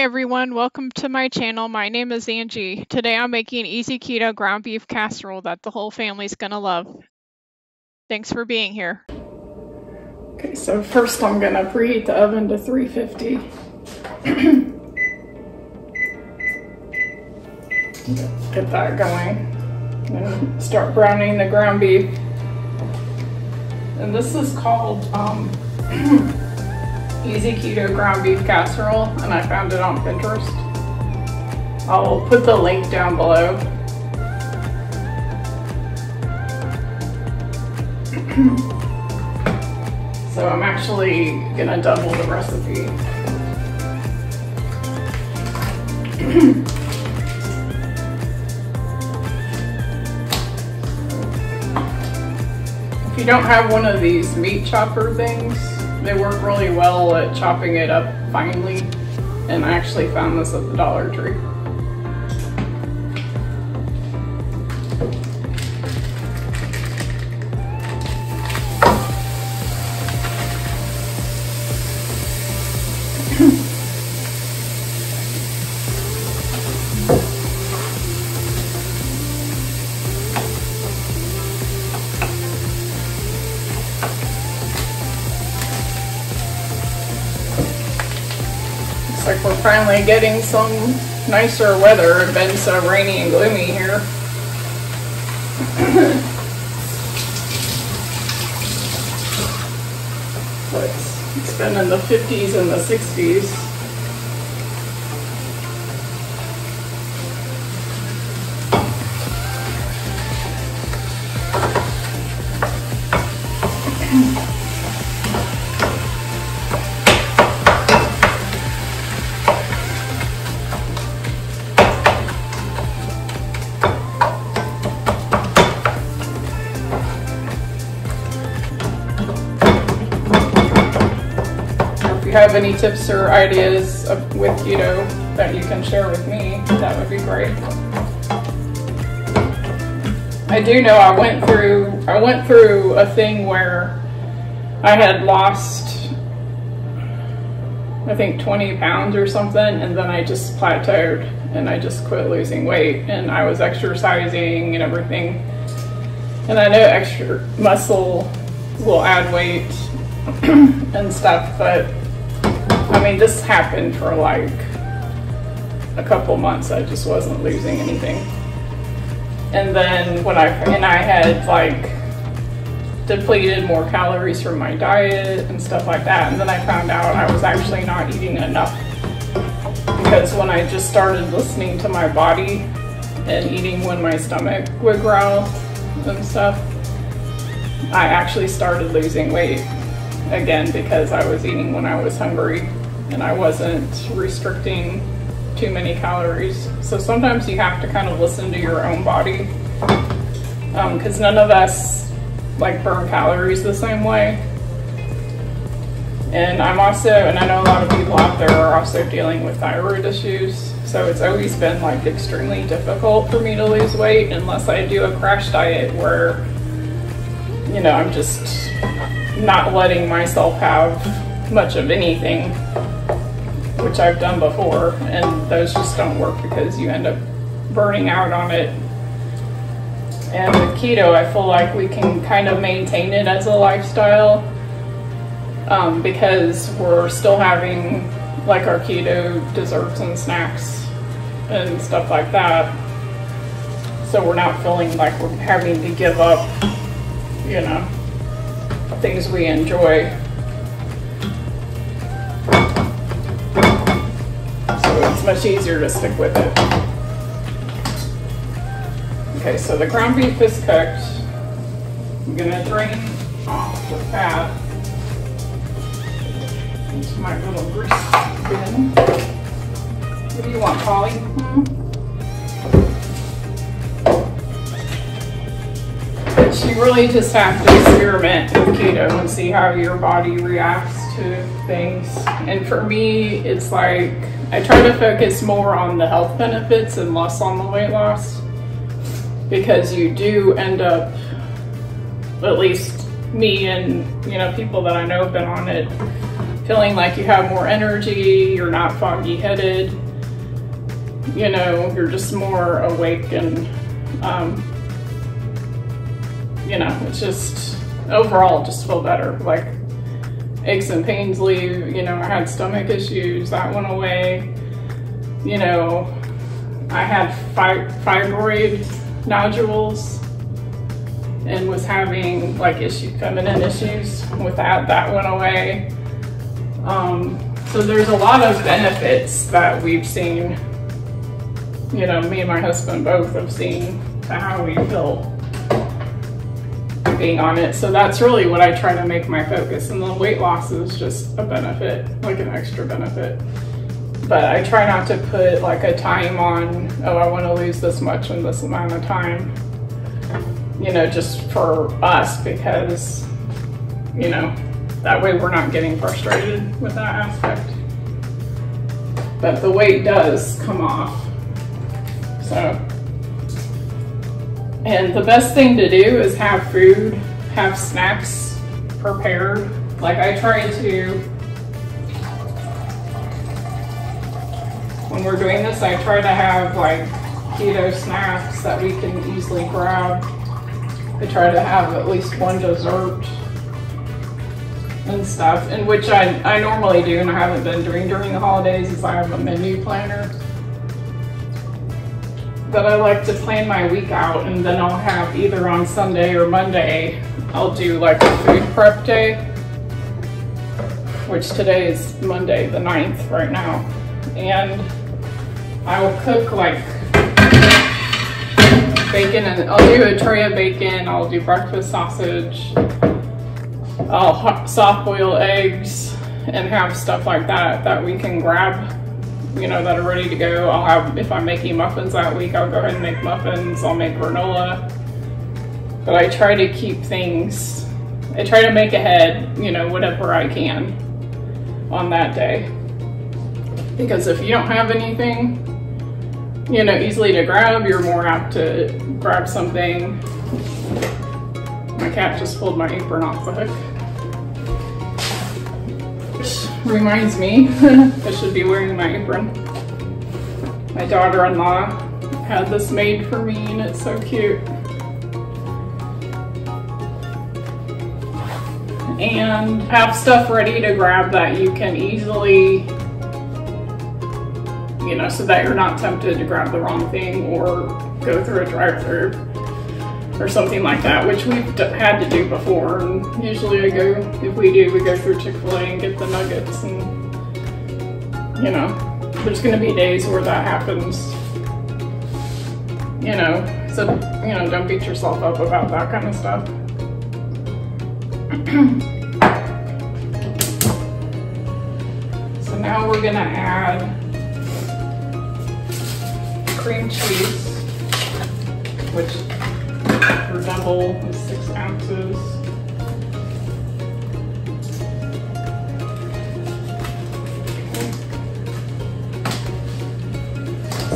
everyone, welcome to my channel. My name is Angie. Today I'm making easy keto ground beef casserole that the whole family's gonna love. Thanks for being here. Okay, so first I'm gonna preheat the oven to 350. Get that going. And start browning the ground beef. And this is called Easy Keto Ground Beef Casserole, and I found it on Pinterest. I'll put the link down below. So I'm actually gonna double the recipe. If you don't have one of these meat chopper things, they work really well at chopping it up finely, and I actually found this at the Dollar Tree. Like we're finally getting some nicer weather. It's been so rainy and gloomy here. So it's been in the 50s and the 60s. If you have any tips or ideas with keto that you can share with me, that would be great. I do know I went through a thing where I had lost, I think 20 pounds or something, and then I just plateaued and I just quit losing weight, and I was exercising and everything. And I know extra muscle will add weight and stuff, but I mean, this happened for like a couple months. I just wasn't losing anything. And then when I had like depleted more calories from my diet and stuff like that, and then I found out I was actually not eating enough, because when I just started listening to my body and eating when my stomach would growl and stuff, I actually started losing weight again, because I was eating when I was hungry and I wasn't restricting too many calories. So sometimes you have to kind of listen to your own body, because none of us like burn calories the same way. And I know a lot of people out there are also dealing with thyroid issues, so it's always been like extremely difficult for me to lose weight unless I do a crash diet where, you know, I'm just not letting myself have much of anything, which I've done before, and those just don't work because you end up burning out on it. And with keto, I feel like we can kind of maintain it as a lifestyle, because we're still having like our keto desserts and snacks and stuff like that. So we're not feeling like we're having to give up, you know, things we enjoy. So it's much easier to stick with it. Okay, so the ground beef is cooked. I'm gonna drain off the fat into my little grease bin. What do you want, Polly? But you really just have to experiment with keto and see how your body reacts to things. And for me, it's like I try to focus more on the health benefits and less on the weight loss, because you do end up, at least me and, you know, people that I know have been on it, feeling like you have more energy, you're not foggy headed, you know, you're just more awake, and you know, it's just overall just feel better. Like aches and pains leave, you know, I had stomach issues, that went away. You know, I had fibroid nodules and was having like feminine issues with that. That went away. So there's a lot of benefits that we've seen, you know, me and my husband both have seen to how we feel being on it. So that's really what I try to make my focus, and the weight loss is just a benefit, like an extra benefit. But I try not to put like a time on, oh, I want to lose this much in this amount of time, you know, just for us, because, you know, that way we're not getting frustrated with that aspect. But the weight does come off. So, and the best thing to do is have food, have snacks prepared. Like I try to, when we're doing this, I try to have like keto snacks that we can easily grab. I try to have at least one dessert and stuff, and which I normally do, and I haven't been doing during the holidays, is I have a menu planner. But I like to plan my week out, and then I'll have either on Sunday or Monday, I'll do like a food prep day, which today is Monday the 9th right now. And I will cook like bacon, and I'll do a tray of bacon, I'll do breakfast sausage, I'll soft boil eggs, and have stuff like that we can grab, you know, that are ready to go. I'll have, if I'm making muffins that week, I'll go ahead and make muffins, I'll make granola. But I try to keep things, I try to make ahead, you know, whatever I can on that day. Because if you don't have anything, you know, easily to grab, you're more apt to grab something. My cat just pulled my apron off the hook. Which reminds me, I should be wearing my apron. My daughter-in-law had this made for me, and it's so cute. And have stuff ready to grab that you can easily, you know, so that you're not tempted to grab the wrong thing or go through a drive-thru or something like that, which we've had to do before. And usually if we go through Chick-fil-A and get the nuggets, and, you know, there's gonna be days where that happens, you know, so, you know, don't beat yourself up about that kind of stuff. So now we're gonna add cream cheese, which for double is 6 ounces.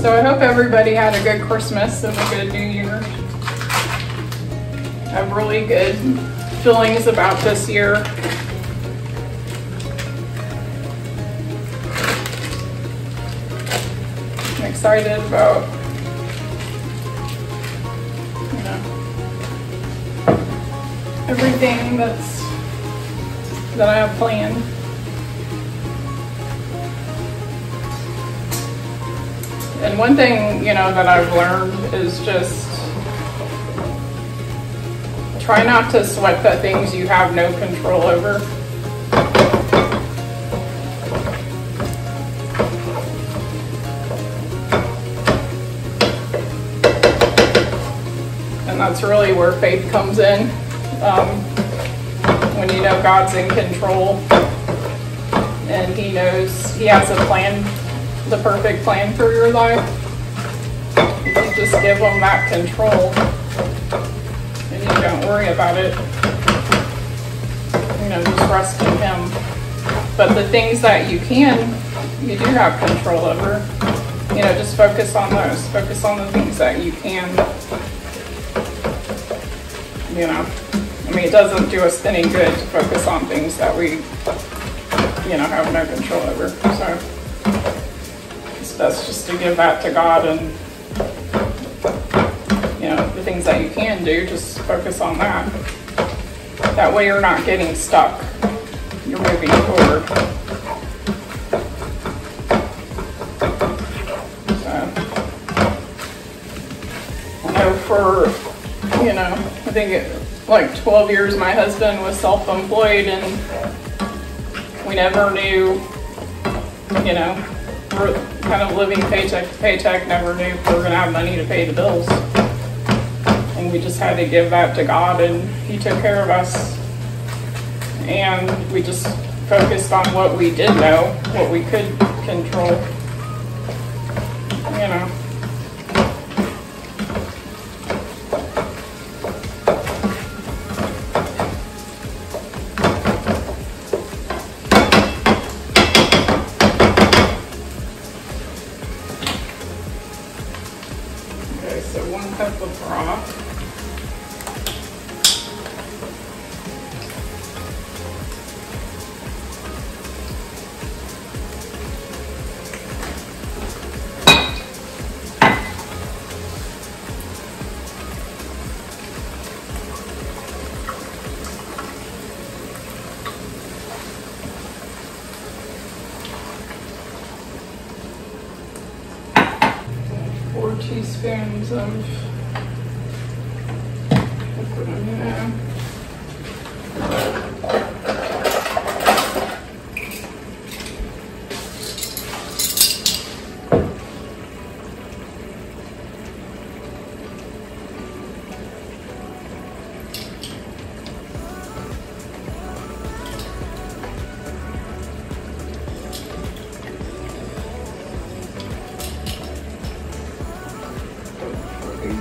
So I hope everybody had a good Christmas and a good New Year. I have really good feelings about this year. I'm excited about, you know, everything that I have planned. And one thing, you know, that I've learned is just try not to sweat the things you have no control over. And that's really where faith comes in. When you know God's in control and He knows He has a plan, the perfect plan for your life. You just give Him that control and you don't worry about it. You know, just rest in Him. But the things that you do have control over, you know, just focus on those. Focus on the things that you can. You know, I mean, it doesn't do us any good to focus on things that we you know, have no control over. So it's best just to give that to God, and you know, the things that you can do, just focus on that. That way you're not getting stuck. You're moving forward. So I know for, you know, I think like 12 years my husband was self-employed, and we never knew, you know, we're kind of living paycheck to paycheck, never knew if we were going to have money to pay the bills. And we just had to give that to God, and He took care of us. And we just focused on what we did know, what we could control, you know. Okay, so 1 cup of broth. Teaspoons of liquid amino.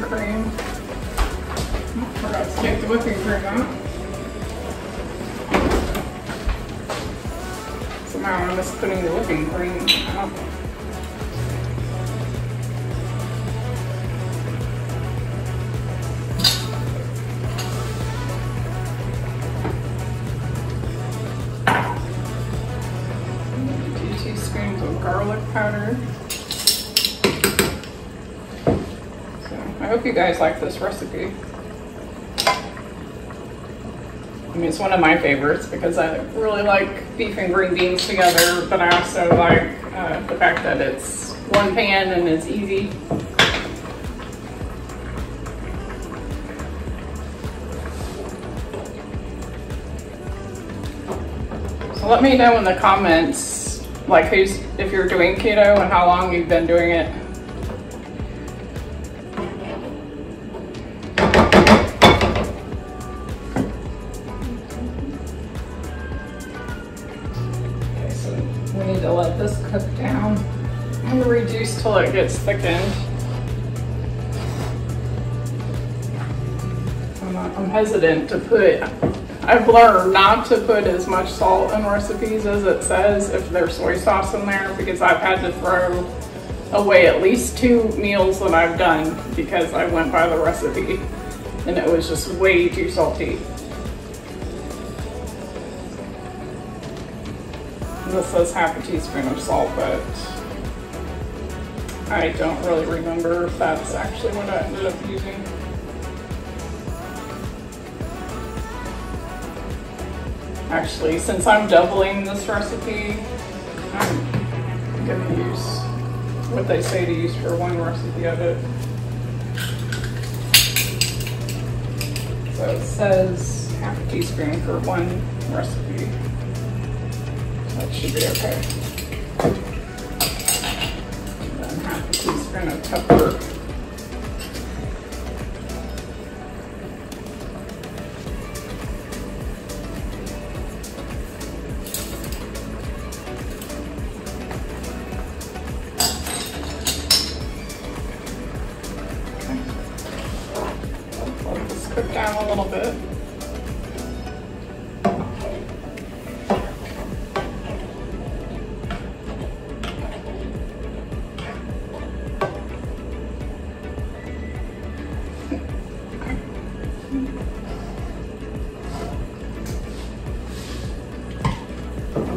Cream. Forgot to take the whipping cream out. Somehow I missed putting the whipping cream out. Two teaspoons of garlic powder. I hope you guys like this recipe. I mean, it's one of my favorites because I really like beef and green beans together, but I also like the fact that it's one pan and it's easy. So let me know in the comments, like, if you're doing keto and how long you've been doing it. We need to let this cook down and reduce till it gets thickened. I'm hesitant to put, I've learned not to put as much salt in recipes as it says if there's soy sauce in there, because I've had to throw away at least 2 meals that I've done because I went by the recipe and it was just way too salty. This says half a teaspoon of salt, but I don't really remember if that's actually what I ended up using. Actually, since I'm doubling this recipe, I'm gonna use what they say to use for one recipe of it. So it says half a teaspoon for one recipe. That should be okay. And then half a teaspoon of pepper. Okay. Let this cook down a little bit.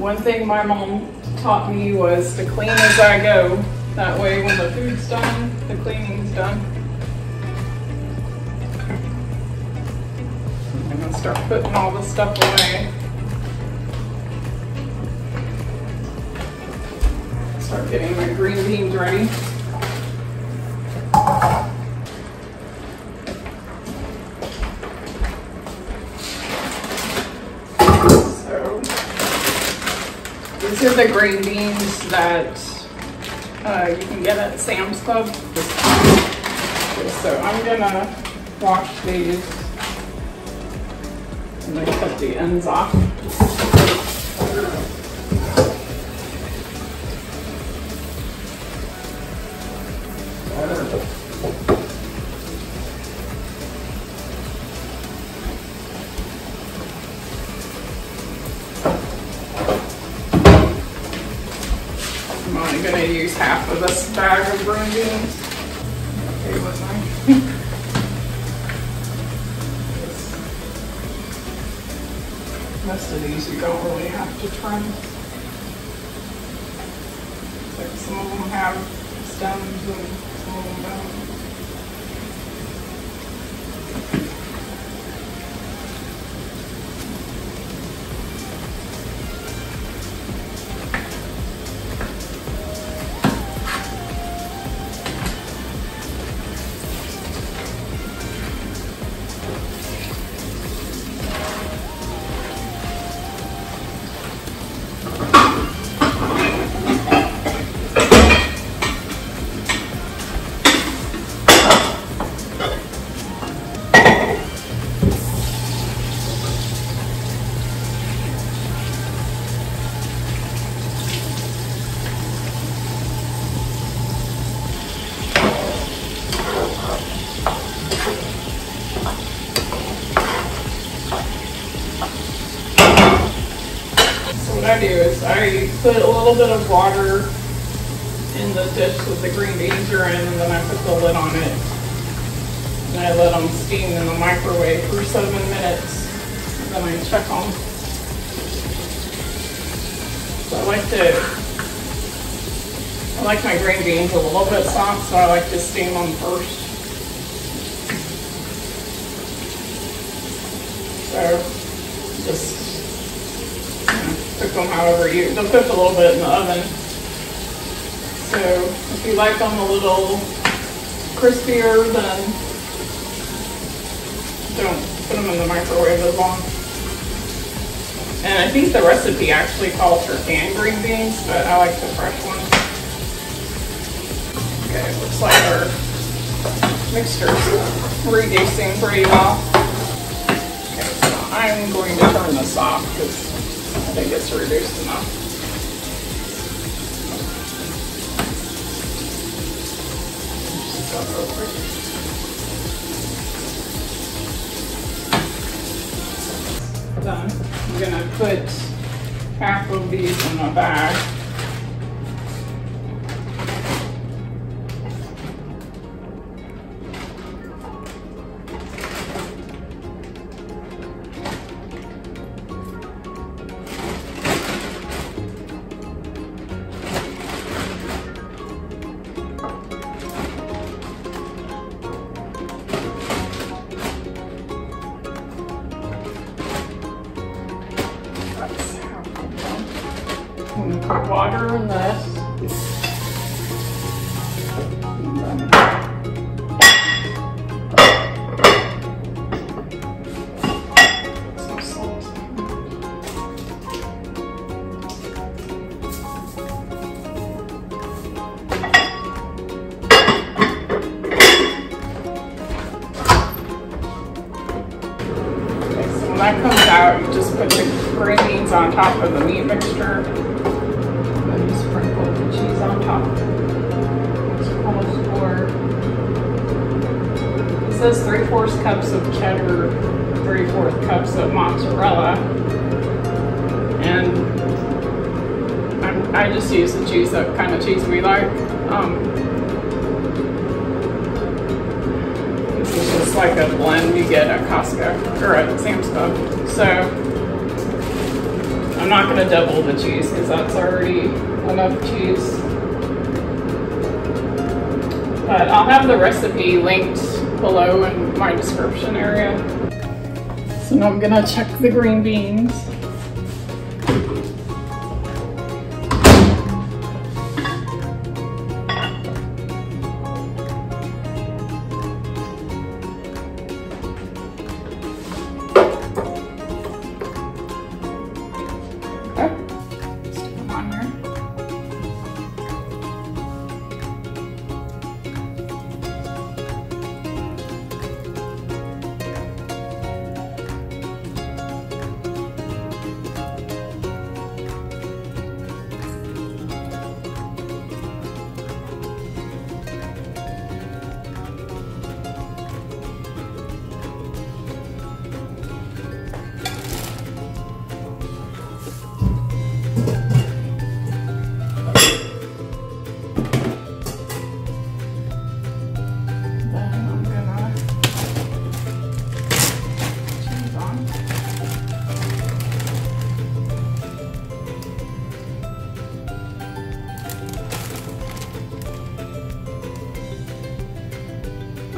One thing my mom taught me was to clean as I go. That way when the food's done, the cleaning's done. I'm gonna start putting all this stuff away. Start getting my green beans ready. So these are the green beans that you can get at Sam's Club. So I'm gonna wash these and then cut the ends off. I'm only going to use half of this bag of green beans. Okay, with most of these you don't really have to trim. Like some of them have stems and some of them don't. What I do is I put a little bit of water in the dish that the green beans are in, and then I put the lid on it. And I let them steam in the microwave for 7 minutes. And then I check them. So I like my green beans a little bit soft, so I like to steam them first. So just cook them however they'll cook a little bit in the oven. So if you like them a little crispier, then don't put them in the microwave as long. And I think the recipe actually calls for canned green beans, but I like the fresh ones. Okay, it looks like our mixture's reducing pretty well. Okay, so I'm going to turn this off because I think it's reduced enough. Done. I'm gonna put half of these in a bag. I'm going to put water in this. Some salt. Okay, so when that comes out, you just put the green beans on top of the meat mixture. Sprinkle the cheese on top. It says 3/4 cups of cheddar, 3/4 cups of mozzarella, and I just use the cheese, that kind of cheese we like. This is just like a blend you get at Costco or at Sam's Club. So I'm not going to double the cheese because that's already enough cheese. But I'll have the recipe linked below in my description area. So now I'm going to check the green beans.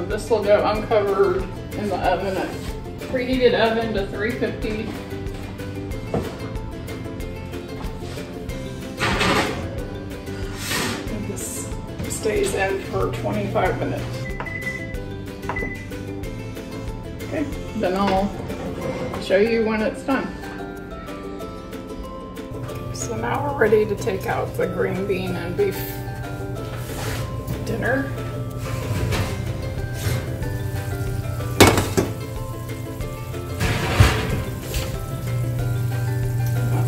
This will go uncovered in the oven at preheated oven to 350. And this stays in for 25 minutes. Okay, then I'll show you when it's done. So now we're ready to take out the green bean and beef dinner.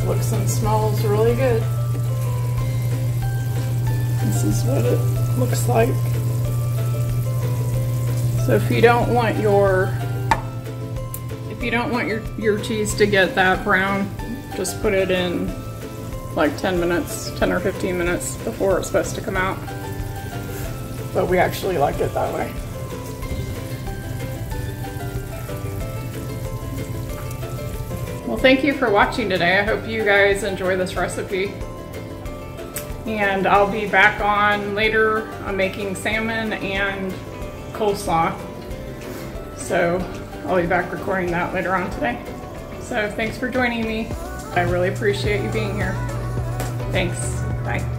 Looks and smells really good. This is what it looks like. So if you don't want your cheese to get that brown, just put it in like 10 minutes, 10 or 15 minutes before it's supposed to come out. But we actually like it that way. Well, thank you for watching today. I hope you guys enjoy this recipe. And I'll be back on later. I'm making salmon and coleslaw. So I'll be back recording that later on today. So thanks for joining me. I really appreciate you being here. Thanks. Bye.